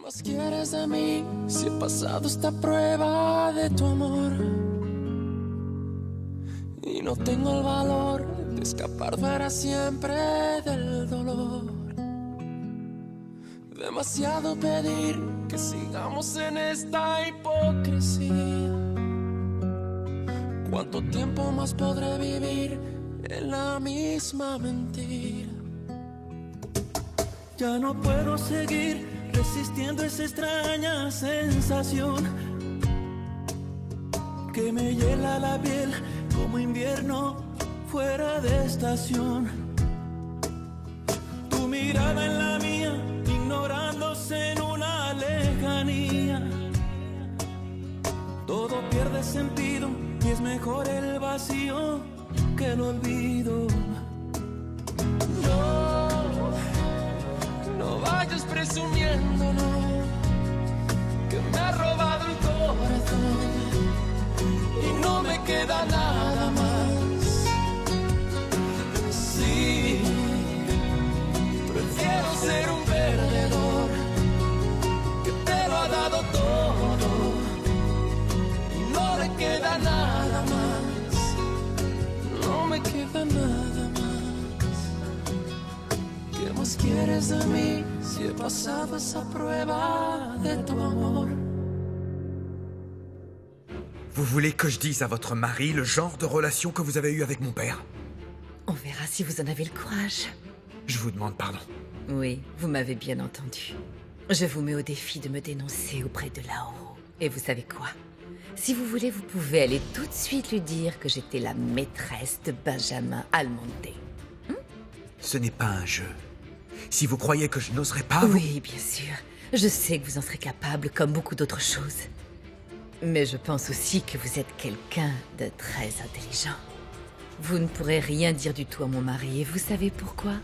más quieres de mí si he pasado esta prueba de tu amor? Y no tengo el valor de escapar para siempre del dolor. Demasiado pedir que sigamos en esta hipocresía. ¿Cuánto tiempo más podré vivir en la misma mentira? Ya no puedo seguir resistiendo esa extraña sensación que me hiela la piel como invierno fuera de estación. Tu mirada en la mía, ignorándose en una lejanía. Todo pierde sentido y es mejor el vacío que el olvido. No vayas presumiendo, no, que me ha robado el corazón y no me queda nada más. Sí, prefiero ser un perdedor que te lo ha dado todo y no le queda nada más. No me queda nada más. ¿Qué más quieres de mí si he pasado esa prueba de tu amor? Vous voulez que je dise à votre mari le genre de relation que vous avez eu avec mon père? On verra si vous en avez le courage. Je vous demande pardon. Oui, vous m'avez bien entendu. Je vous mets au défi de me dénoncer auprès de Lauro. Et vous savez quoi? Si vous voulez, vous pouvez aller tout de suite lui dire que j'étais la maîtresse de Benjamin Almonte. Ce n'est pas un jeu. Si vous croyez que je n'oserais pas... Oui, bien sûr. Je sais que vous en serez capable, comme beaucoup d'autres choses. Mais je pense aussi que vous êtes quelqu'un de très intelligent. Vous ne pourrez rien dire du tout à mon mari, et vous savez pourquoi?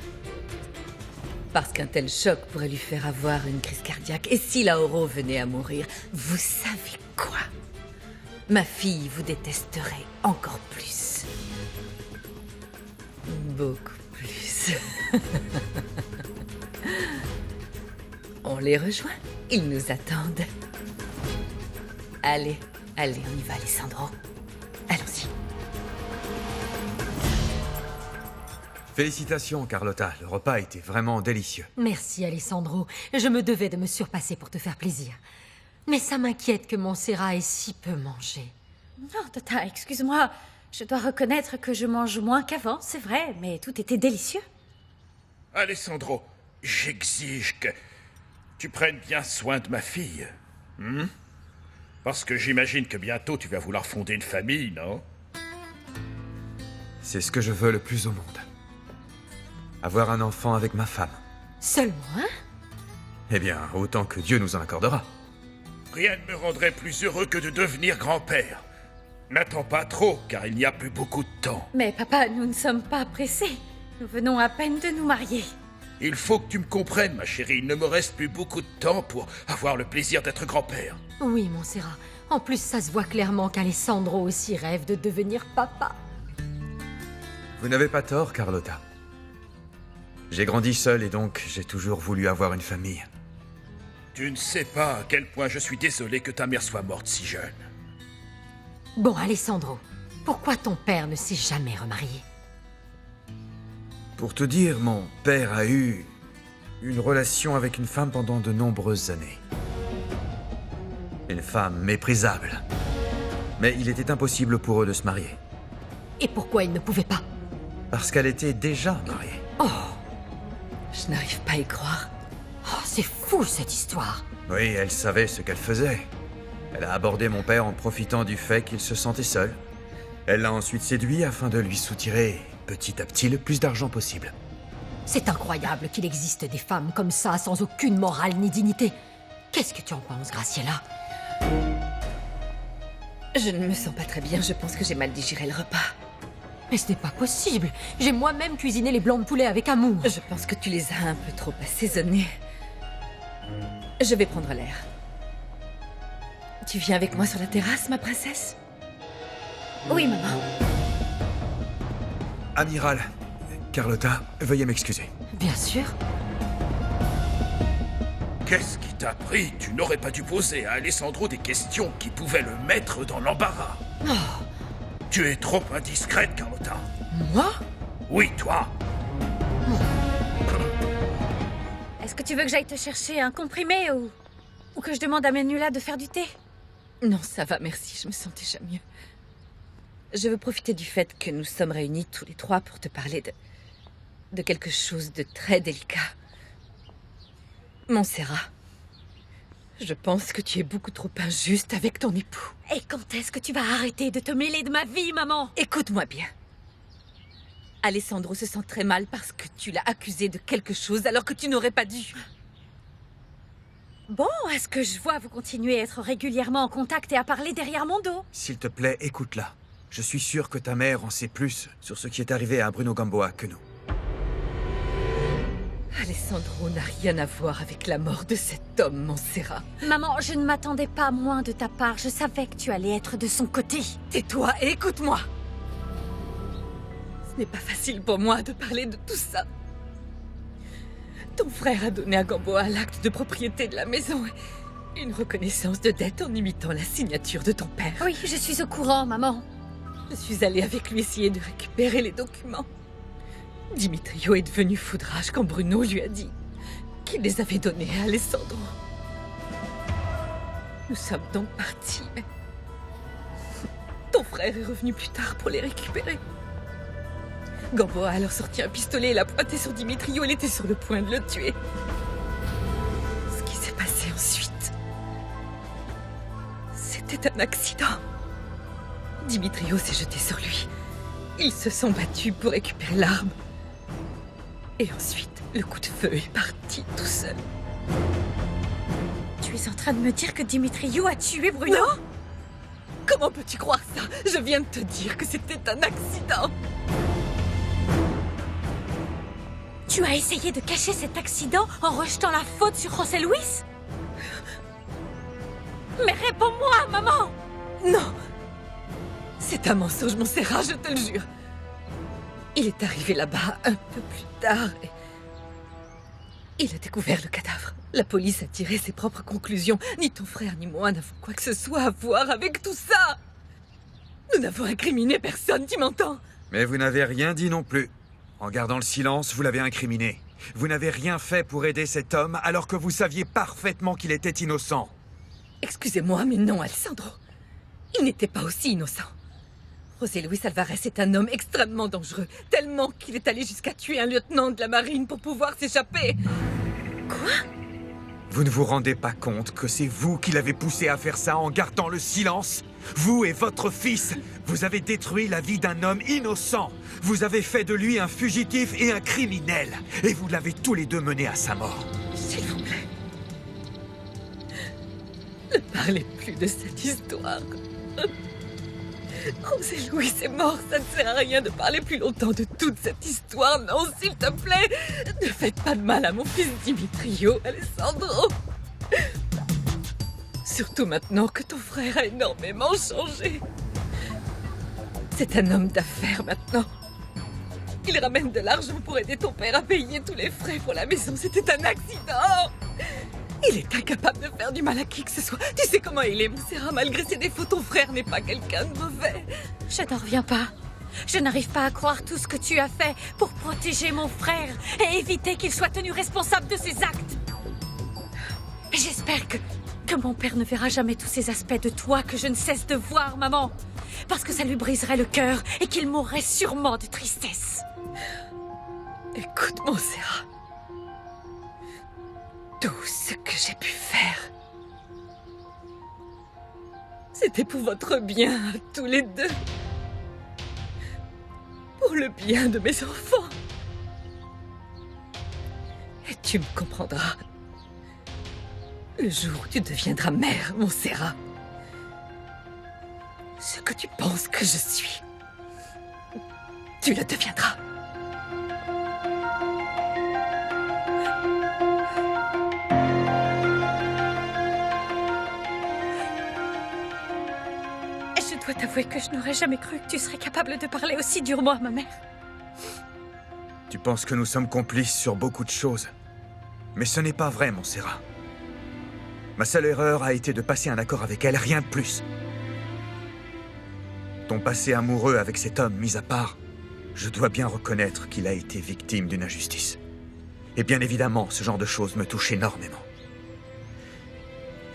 Parce qu'un tel choc pourrait lui faire avoir une crise cardiaque. Et si Lauro venait à mourir, vous savez quoi? Ma fille vous détesterait encore plus. Beaucoup plus. On les rejoint. Ils nous attendent. Allez, allez, on y va, Alessandro. Allons-y. Félicitations, Carlotta. Le repas était vraiment délicieux. Merci, Alessandro. Je me devais de me surpasser pour te faire plaisir. Mais ça m'inquiète que Montserrat ait si peu mangé. Non, Tata, excuse-moi. Je dois reconnaître que je mange moins qu'avant, c'est vrai, mais tout était délicieux. Alessandro, j'exige que tu prennes bien soin de ma fille. Parce que j'imagine que bientôt tu vas vouloir fonder une famille, non? C'est ce que je veux le plus au monde. Avoir un enfant avec ma femme. Seulement, hein? Eh bien, autant que Dieu nous en accordera. Rien ne me rendrait plus heureux que de devenir grand-père. N'attends pas trop, car il n'y a plus beaucoup de temps. Mais papa, nous ne sommes pas pressés. Nous venons à peine de nous marier. Il faut que tu me comprennes, ma chérie. Il ne me reste plus beaucoup de temps pour avoir le plaisir d'être grand-père. Oui, Montserrat. En plus, ça se voit clairement qu'Alessandro aussi rêve de devenir papa. Vous n'avez pas tort, Carlotta. J'ai grandi seul et donc j'ai toujours voulu avoir une famille. Tu ne sais pas à quel point je suis désolé que ta mère soit morte si jeune. Bon, Alessandro, pourquoi ton père ne s'est jamais remarié? Pour te dire, mon père a eu une relation avec une femme pendant de nombreuses années. Une femme méprisable. Mais il était impossible pour eux de se marier. Et pourquoi il ne pouvait pas? Parce qu'elle était déjà mariée. Oh, Je n'arrive pas à y croire. c'est fou cette histoire. Oui, elle savait ce qu'elle faisait. Elle a abordé mon père en profitant du fait qu'il se sentait seul. Elle l'a ensuite séduit afin de lui soutirer, petit à petit, le plus d'argent possible. C'est incroyable qu'il existe des femmes comme ça, sans aucune morale ni dignité. Qu'est-ce que tu en penses, Graciela? Je ne me sens pas très bien, je pense que j'ai mal digéré le repas. Mais ce n'est pas possible. J'ai moi-même cuisiné les blancs de poulet avec amour. Je pense que tu les as un peu trop assaisonnés. Je vais prendre l'air. Tu viens avec moi sur la terrasse, ma princesse? Oui, maman. Amiral, Carlotta, veuillez m'excuser. Bien sûr. Qu'est-ce qui t'a pris? Tu n'aurais pas dû poser à Alessandro des questions qui pouvaient le mettre dans l'embarras. Tu es trop indiscrète, Carlotta. Moi? Oui, toi. Est-ce que tu veux que j'aille te chercher un comprimé ou que je demande à Menula de faire du thé? Non, ça va, merci, je me sens déjà mieux. Je veux profiter du fait que nous sommes réunis tous les trois pour te parler de quelque chose de très délicat. Montserrat, je pense que tu es beaucoup trop injuste avec ton époux. Et quand est-ce que tu vas arrêter de te mêler de ma vie, maman? Écoute-moi bien. Alessandro se sent très mal parce que tu l'as accusé de quelque chose alors que tu n'aurais pas dû. Bon, à ce que je vois, vous continuez à être régulièrement en contact et à parler derrière mon dos. S'il te plaît, écoute-la. Je suis sûr que ta mère en sait plus sur ce qui est arrivé à Bruno Gamboa que nous. Alessandro n'a rien à voir avec la mort de cet homme, Montserrat. Maman, je ne m'attendais pas à moins de ta part. Je savais que tu allais être de son côté. Tais-toi et écoute-moi. Ce n'est pas facile pour moi de parler de tout ça. Ton frère a donné à Gamboa l'acte de propriété de la maison et une reconnaissance de dette en imitant la signature de ton père. Oui, je suis au courant, maman. Je suis allée avec lui essayer de récupérer les documents. Dimitrio est devenu foudrage quand Bruno lui a dit qu'il les avait donnés à Alessandro. Nous sommes donc partis, mais ton frère est revenu plus tard pour les récupérer. Gamboa a alors sorti un pistolet et l'a pointé sur Dimitrio. Il était sur le point de le tuer. Ce qui s'est passé ensuite, c'était un accident. Dimitrio s'est jeté sur lui. Ils se sont battus pour récupérer l'arme. Et ensuite, le coup de feu est parti tout seul. Tu es en train de me dire que Dimitrio a tué Bruno? Non! Comment peux-tu croire ça? Je viens de te dire que c'était un accident. Tu as essayé de cacher cet accident en rejetant la faute sur José Luis? Mais réponds-moi, maman! Non! C'est un mensonge, Montserrat, je te le jure. Il est arrivé là-bas un peu plus tard et il a découvert le cadavre. La police a tiré ses propres conclusions. Ni ton frère ni moi n'avons quoi que ce soit à voir avec tout ça. Nous n'avons incriminé personne, tu m'entends? Mais vous n'avez rien dit non plus. En gardant le silence, vous l'avez incriminé. Vous n'avez rien fait pour aider cet homme alors que vous saviez parfaitement qu'il était innocent. Excusez-moi, mais non, Alessandro. Il n'était pas aussi innocent. José Luis Alvarez est un homme extrêmement dangereux, tellement qu'il est allé jusqu'à tuer un lieutenant de la marine pour pouvoir s'échapper. Quoi? Vous ne vous rendez pas compte que c'est vous qui l'avez poussé à faire ça en gardant le silence? Vous et votre fils, vous avez détruit la vie d'un homme innocent. Vous avez fait de lui un fugitif et un criminel. Et vous l'avez tous les deux mené à sa mort. S'il vous plaît. Ne parlez plus de cette histoire. José Luis est mort, ça ne sert à rien de parler plus longtemps de toute cette histoire. Non, s'il te plaît, ne faites pas de mal à mon fils Dimitrio, Alessandro. Surtout maintenant que ton frère a énormément changé. C'est un homme d'affaires maintenant. Il ramène de l'argent pour aider ton père à payer tous les frais pour la maison. C'était un accident. Il est incapable de faire du mal à qui que ce soit. Tu sais comment il est, Montserrat. Malgré ses défauts, ton frère n'est pas quelqu'un de mauvais. Je n'en reviens pas. Je n'arrive pas à croire tout ce que tu as fait pour protéger mon frère et éviter qu'il soit tenu responsable de ses actes. J'espère que mon père ne verra jamais tous ces aspects de toi que je ne cesse de voir, maman. Parce que ça lui briserait le cœur et qu'il mourrait sûrement de tristesse. Écoute, Montserrat. Tout ce que j'ai pu faire, c'était pour votre bien à tous les deux. Pour le bien de mes enfants. Et tu me comprendras. Le jour où tu deviendras mère, Montserrat. Ce que tu penses que je suis, tu le deviendras. Je dois t'avouer que je n'aurais jamais cru que tu serais capable de parler aussi durement à ma mère. Tu penses que nous sommes complices sur beaucoup de choses. Mais ce n'est pas vrai, Montserrat. Ma seule erreur a été de passer un accord avec elle, rien de plus. Ton passé amoureux avec cet homme mis à part, je dois bien reconnaître qu'il a été victime d'une injustice. Et bien évidemment, ce genre de choses me touche énormément.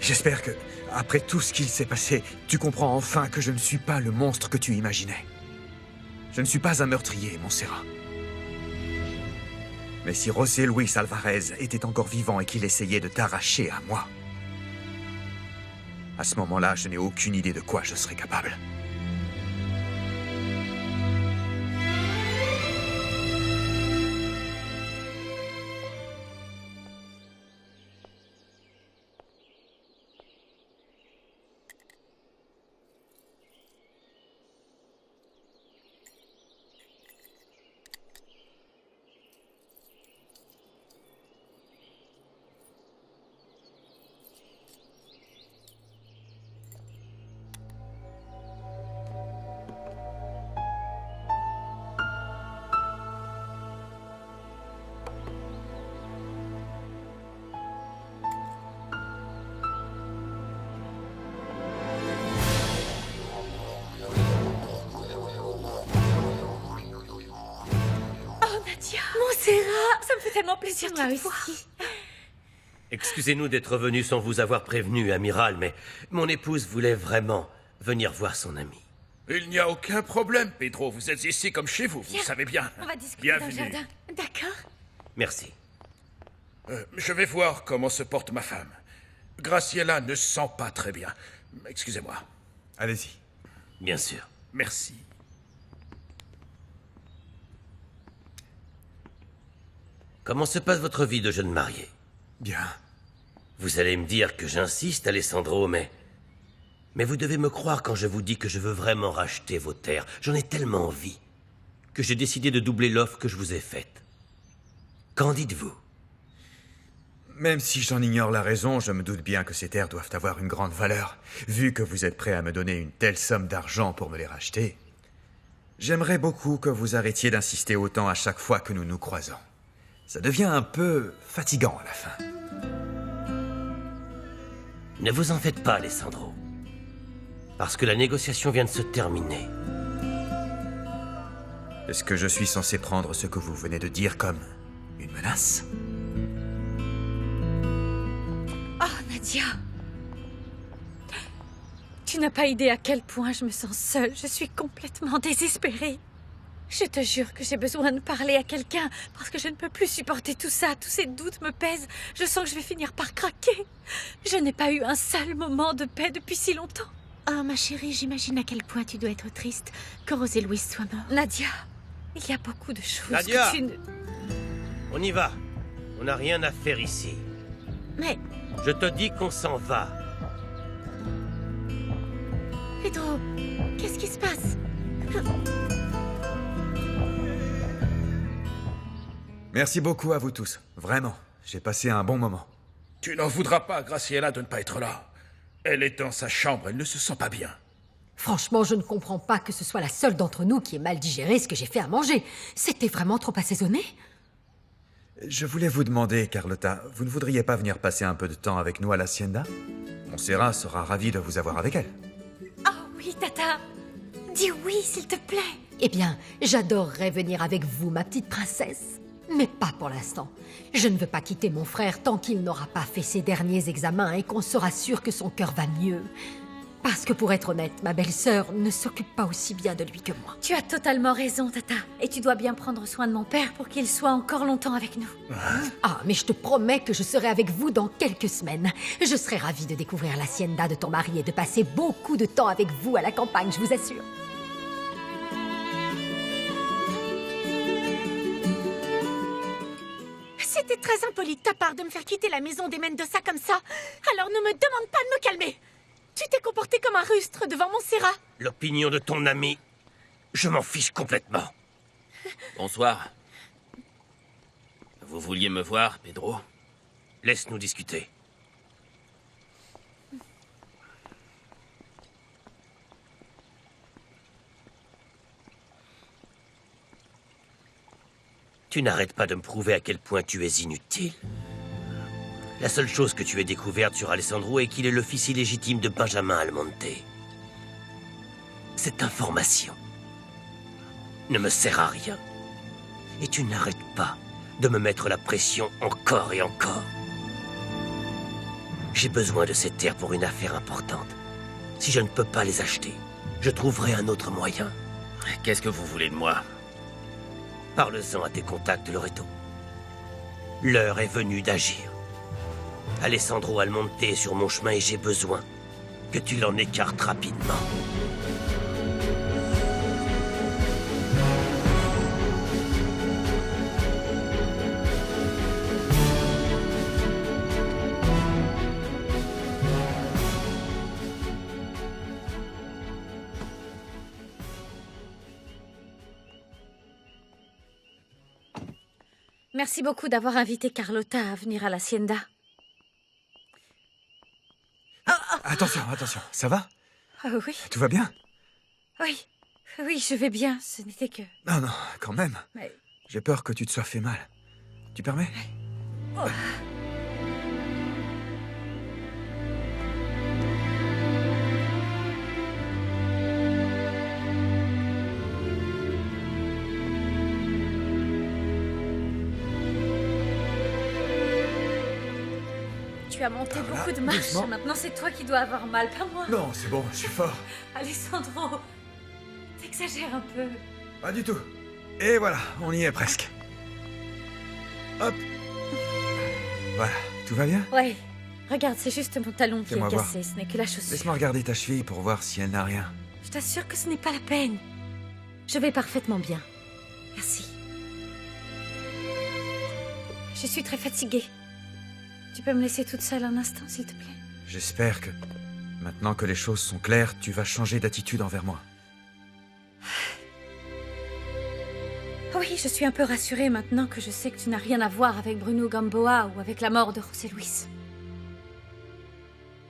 J'espère que, après tout ce qu'il s'est passé, tu comprends enfin que je ne suis pas le monstre que tu imaginais. Je ne suis pas un meurtrier, Montserrat. Mais si José Luis Alvarez était encore vivant et qu'il essayait de t'arracher à moi, à ce moment-là, je n'ai aucune idée de quoi je serais capable. Montserrat, ça me fait tellement plaisir de te voir. Excusez-nous d'être venus sans vous avoir prévenu, amiral, mais mon épouse voulait vraiment venir voir son ami. Il n'y a aucun problème, Pedro. Vous êtes ici comme chez vous, vous savez bien. On va discuter dans le Bienvenue. jardin. D'accord. Merci. Je vais voir comment se porte ma femme. Graciela ne se sent pas très bien. Excusez-moi. Allez-y. Bien sûr. Merci. Comment se passe votre vie de jeune marié? Bien. Vous allez me dire que j'insiste, Alessandro, mais vous devez me croire quand je vous dis que je veux vraiment racheter vos terres. J'en ai tellement envie que j'ai décidé de doubler l'offre que je vous ai faite. Qu'en dites-vous? Même si j'en ignore la raison, je me doute bien que ces terres doivent avoir une grande valeur. Vu que vous êtes prêt à me donner une telle somme d'argent pour me les racheter, j'aimerais beaucoup que vous arrêtiez d'insister autant à chaque fois que nous nous croisons. Ça devient un peu fatigant à la fin. Ne vous en faites pas, Alessandro. Parce que la négociation vient de se terminer. Est-ce que je suis censé prendre ce que vous venez de dire comme une menace? Oh, Nadia. Tu n'as pas idée à quel point je me sens seule. Je suis complètement désespérée. Je te jure que j'ai besoin de parler à quelqu'un parce que je ne peux plus supporter tout ça. Tous ces doutes me pèsent. Je sens que je vais finir par craquer. Je n'ai pas eu un seul moment de paix depuis si longtemps. Oh, ma chérie, j'imagine à quel point tu dois être triste que José Luis soit mort. Nadia, il y a beaucoup de choses Nadia que tu ne... On y va. On n'a rien à faire ici. Mais, Je te dis qu'on s'en va. Pedro, qu'est-ce qui se passe? Merci beaucoup à vous tous. Vraiment, j'ai passé un bon moment. Tu n'en voudras pas à Graciela de ne pas être là. Elle est dans sa chambre, elle ne se sent pas bien. Franchement, je ne comprends pas que ce soit la seule d'entre nous qui ait mal digéré ce que j'ai fait à manger. C'était vraiment trop assaisonné. Je voulais vous demander, Carlotta, vous ne voudriez pas venir passer un peu de temps avec nous à l'hacienda? Montserrat sera ravie de vous avoir avec elle. Oh oui, Tata. Dis oui, s'il te plaît. Eh bien, j'adorerais venir avec vous, ma petite princesse. Mais pas pour l'instant. Je ne veux pas quitter mon frère tant qu'il n'aura pas fait ses derniers examens et qu'on sera sûr que son cœur va mieux. Parce que pour être honnête, ma belle-sœur ne s'occupe pas aussi bien de lui que moi. Tu as totalement raison, Tata. Et tu dois bien prendre soin de mon père pour qu'il soit encore longtemps avec nous. Ah, mais je te promets que je serai avec vous dans quelques semaines. Je serai ravie de découvrir l'hacienda de ton mari et de passer beaucoup de temps avec vous à la campagne, je vous assure. C'était très impoli de ta part de me faire quitter la maison des Mendoza comme ça. Alors ne me demande pas de me calmer. Tu t'es comporté comme un rustre devant Montserrat. L'opinion de ton ami, je m'en fiche complètement. Bonsoir. Vous vouliez me voir, Pedro? Laisse-nous discuter. Tu n'arrêtes pas de me prouver à quel point tu es inutile. La seule chose que tu aies découverte sur Alessandro est qu'il est le fils illégitime de Benjamin Almonte. Cette information ne me sert à rien. Et tu n'arrêtes pas de me mettre la pression encore et encore. J'ai besoin de ces terres pour une affaire importante. Si je ne peux pas les acheter, je trouverai un autre moyen. Qu'est-ce que vous voulez de moi? Parle-en à tes contacts, Loreto. L'heure est venue d'agir. Alessandro Almonte est sur mon chemin et j'ai besoin que tu l'en écartes rapidement. Merci beaucoup d'avoir invité Carlotta à venir à l'Hacienda. Attention, ça va? Oui, Tout va bien? oui, oui, je vais bien. Ce n'était que... Non, quand même. Mais- J'ai peur que tu te sois fait mal. Tu permets? Tu as monté Voilà, beaucoup de marches. doucement. Maintenant, c'est toi qui dois avoir mal, pas moi. Non, c'est bon, je suis fort. Alessandro, t'exagères un peu. Pas du tout. Et voilà, on y est presque. Hop. Voilà, tout va bien? Ouais. Regarde, c'est juste mon talon qui est Fais-moi voir. cassé. Ce n'est que la chaussure. Laisse-moi regarder ta cheville pour voir si elle n'a rien. Je t'assure que ce n'est pas la peine. Je vais parfaitement bien. Merci. Je suis très fatiguée. Tu peux me laisser toute seule un instant, s'il te plaît? J'espère que, maintenant que les choses sont claires, tu vas changer d'attitude envers moi. Oui, je suis un peu rassurée maintenant que je sais que tu n'as rien à voir avec Bruno Gamboa ou avec la mort de José Luis.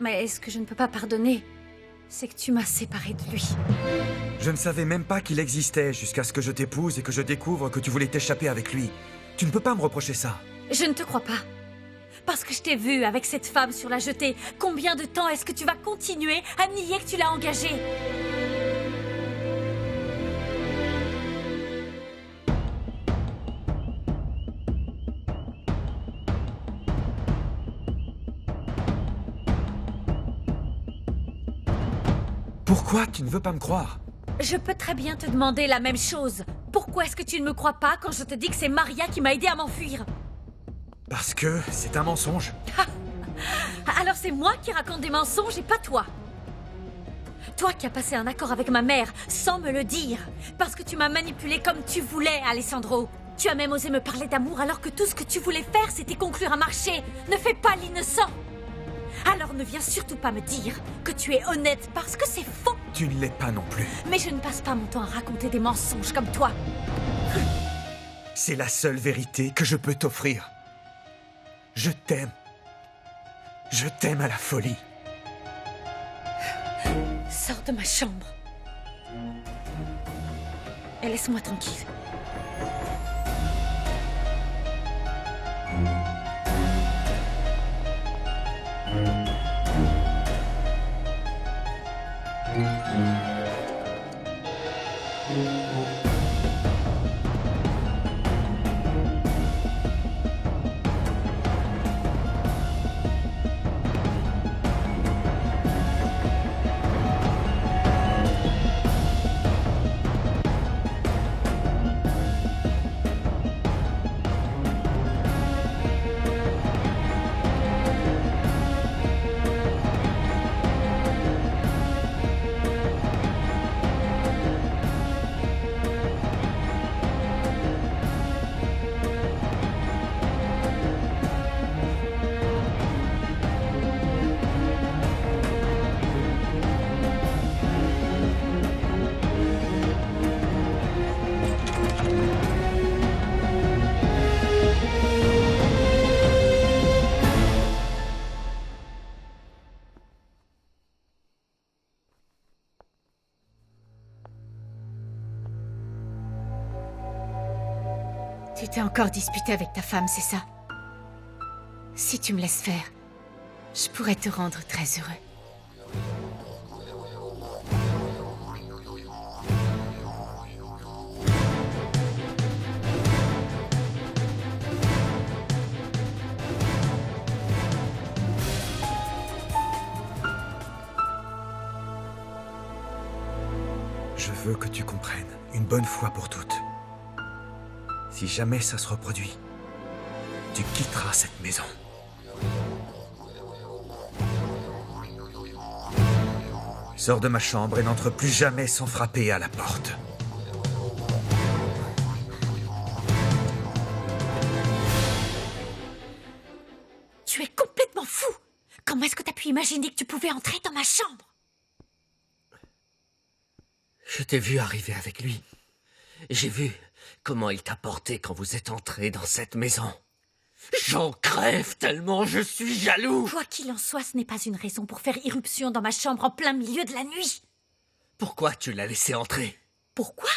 Mais ce que je ne peux pas pardonner, c'est que tu m'as séparée de lui. Je ne savais même pas qu'il existait jusqu'à ce que je t'épouse et que je découvre que tu voulais t'échapper avec lui. Tu ne peux pas me reprocher ça. Je ne te crois pas. Parce que je t'ai vu avec cette femme sur la jetée. Combien de temps est-ce que tu vas continuer à nier que tu l'as engagée? Pourquoi tu ne veux pas me croire? Je peux très bien te demander la même chose. Pourquoi est-ce que tu ne me crois pas quand je te dis que c'est Maria qui m'a aidé à m'enfuir? Parce que c'est un mensonge. Alors c'est moi qui raconte des mensonges et pas toi. Toi qui as passé un accord avec ma mère sans me le dire. Parce que tu m'as manipulé comme tu voulais, Alessandro. Tu as même osé me parler d'amour alors que tout ce que tu voulais faire, c'était conclure un marché. Ne fais pas l'innocent. Alors ne viens surtout pas me dire que tu es honnête parce que c'est faux. Tu ne l'es pas non plus. Mais je ne passe pas mon temps à raconter des mensonges comme toi. C'est la seule vérité que je peux t'offrir. Je t'aime. Je t'aime à la folie. Sors de ma chambre. Et laisse-moi tranquille. Tu t'es encore disputé avec ta femme, c'est ça? Si tu me laisses faire, je pourrais te rendre très heureux. Je veux que tu comprennes, une bonne fois pour toutes. Si jamais ça se reproduit, tu quitteras cette maison. Sors de ma chambre et n'entre plus jamais sans frapper à la porte. Tu es complètement fou! Comment est-ce que t'as pu imaginer que tu pouvais entrer dans ma chambre? Je t'ai vu arriver avec lui. J'ai vu comment il t'a porté quand vous êtes entré dans cette maison. J'en crève tellement je suis jaloux. Quoi qu'il en soit, ce n'est pas une raison pour faire irruption dans ma chambre en plein milieu de la nuit. Pourquoi tu l'as laissé entrer? Pourquoi?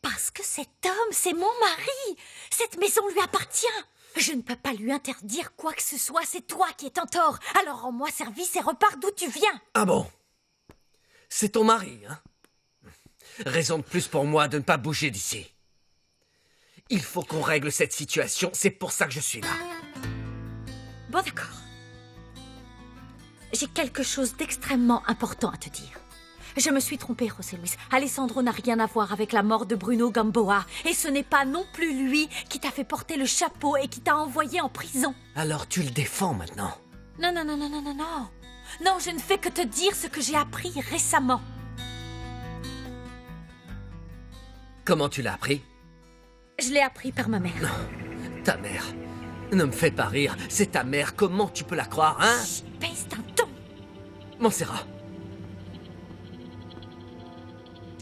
Parce que cet homme, c'est mon mari. Cette maison lui appartient. Je ne peux pas lui interdire quoi que ce soit. C'est toi qui es en tort. Alors rends-moi service et repars d'où tu viens. Ah bon? C'est ton mari, hein? Raison de plus pour moi de ne pas bouger d'ici. Il faut qu'on règle cette situation, c'est pour ça que je suis là. Bon, d'accord. J'ai quelque chose d'extrêmement important à te dire. Je me suis trompée, José Luis. Alessandro n'a rien à voir avec la mort de Bruno Gamboa. Et ce n'est pas non plus lui qui t'a fait porter le chapeau et qui t'a envoyé en prison. Alors tu le défends maintenant? Non, non, non, non, non, non, non. Non, je ne fais que te dire ce que j'ai appris récemment. Comment tu l'as appris? Je l'ai appris par ma mère. Non, ta mère. Ne me fais pas rire, c'est ta mère. Comment tu peux la croire, hein? Chut, baisse d'un ton. Montserrat.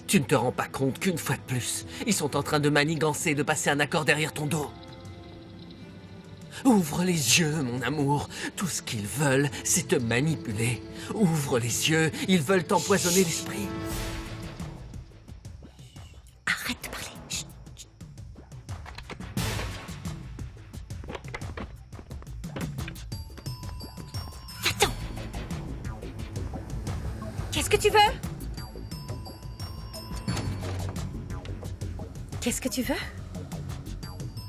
Tu ne te rends pas compte qu'une fois de plus, ils sont en train de manigancer, de passer un accord derrière ton dos. Ouvre les yeux, mon amour. Tout ce qu'ils veulent, c'est te manipuler. Ouvre les yeux, ils veulent t'empoisonner l'esprit. Arrête de parler. Chut, chut. Attends. Qu'est-ce que tu veux? Qu'est-ce que tu veux?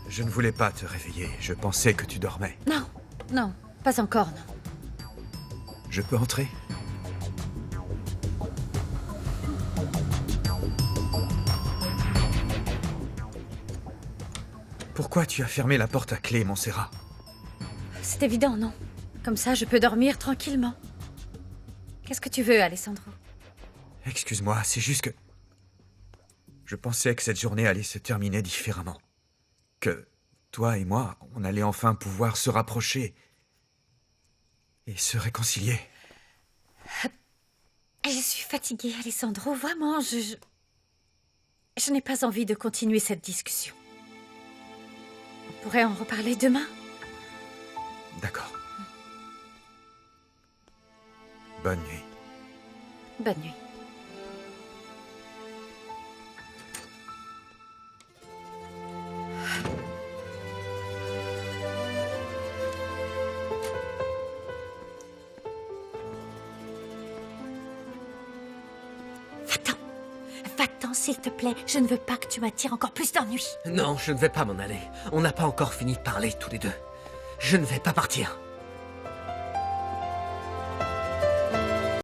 Je ne voulais pas te réveiller. Je pensais que tu dormais. Non, non, pas encore, non. Je peux entrer? Pourquoi tu as fermé la porte à clé, Montserrat? C'est évident, non? Comme ça, je peux dormir tranquillement. Qu'est-ce que tu veux, Alessandro? Excuse-moi, c'est juste que... Je pensais que cette journée allait se terminer différemment. Que toi et moi, on allait enfin pouvoir se rapprocher et se réconcilier. Je suis fatiguée, Alessandro. Vraiment, je n'ai pas envie de continuer cette discussion. On pourrait en reparler demain? D'accord. Bonne nuit. Bonne nuit. Va-t'en, s'il te plaît. Je ne veux pas que tu m'attires encore plus d'ennuis. Non, je ne vais pas m'en aller. On n'a pas encore fini de parler tous les deux. Je ne vais pas partir.